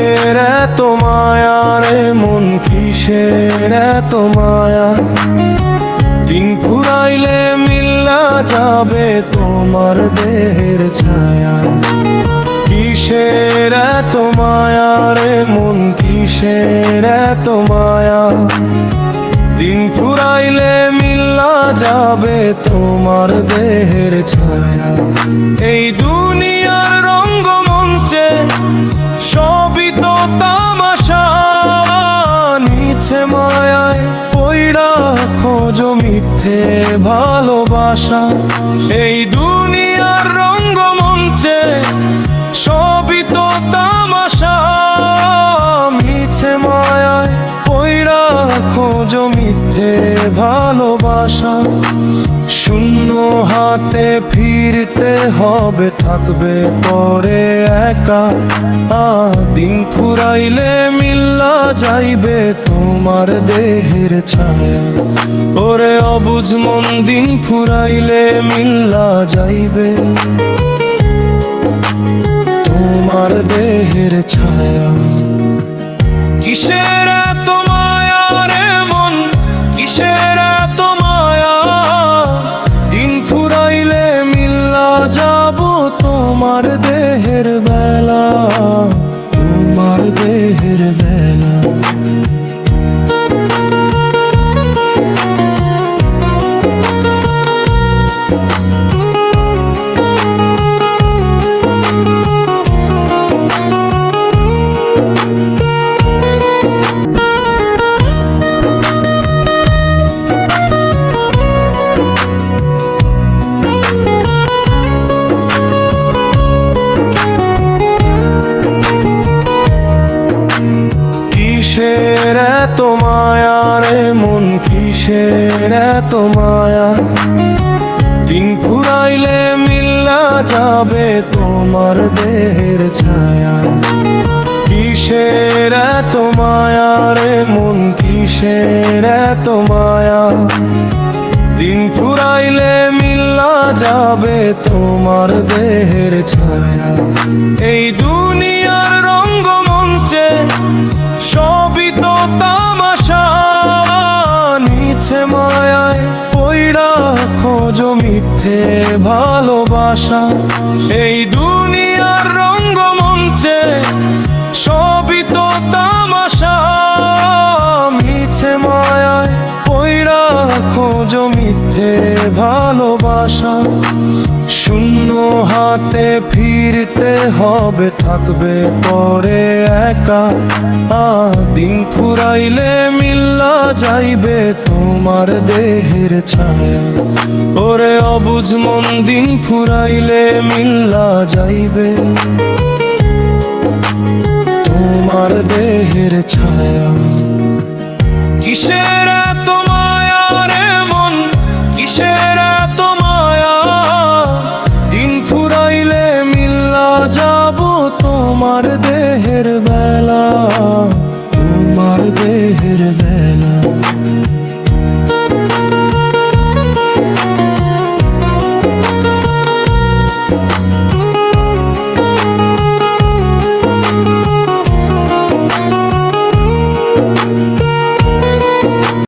কিসের এত মায়া রে মন, কিসের এত মায়া? দিন ফুরাইলে মিল্লা যাবে তোমার দেহের ছায়া। কিসের এত মায়া রে মন, কিসের এত মায়া? দিন ফুরাইলে মিল্লা যাবে তোমার দেহের ছায়া। এই দুনিয়ার রঙ্গমঞ্চে সবই তো তামাশা, নিছে মায়ায় পইড়া খোঁজো মিথ্যে ভালোবাসা। এই দুনিয়ার রঙ্গমঞ্চে সবই তো তামাশা, মিছে মায়ায় পইড়া খোঁজো মিথ্যে ভালোবাসা। শূন্য হাতে ফিরতে হবে, থাকবে পরে একা। দিন ফুরাইলে মিল্লা যাইবে তোমার দেহের ছায়া। ওরে অবুঝ মন, দিন ফুরাইলে মিল্লা যাইবে তোমার দেহের ছায়া। কিসের এত মায়া রে মন, কিসের এত মায়া? দিন ফুরাইলে মিল্লা যাব তোমার দেহের বেলা, তোমার দেহের বেলা। কিসের এত মায়া রে মন, কিসের এত মায়া? দিন ফুরাইলে মিল্লা যাবে তোমার দেহের ছায়া। কিসের এত মায়া রে মন, কিসের এত মায়া? দিন ফুরাইলে মিল্লা যাবে তোমার দেহের ছায়া। এই দুনিয়ার রঙ্গমঞ্চে সবই তো তামাশা, নিছে মায়ায় পইড়া খোঁজো মিথ্যে ভালোবাসা। এই দুনিয়ার রঙ্গমঞ্চে সবই তো তামাশা, মিছে মায়ায় পইড়া খোঁজো মিথ্যে ভালোবাসা। শূন্য হাতে ফিরতে হবে, থাকবে পরে একা। দিন ফুরাইলে মিল্লা যাইবে তোমার দেহের ছায়া। ওরে অবুঝ মন, দিন ফুরাইলে মিল্লা যাইবে।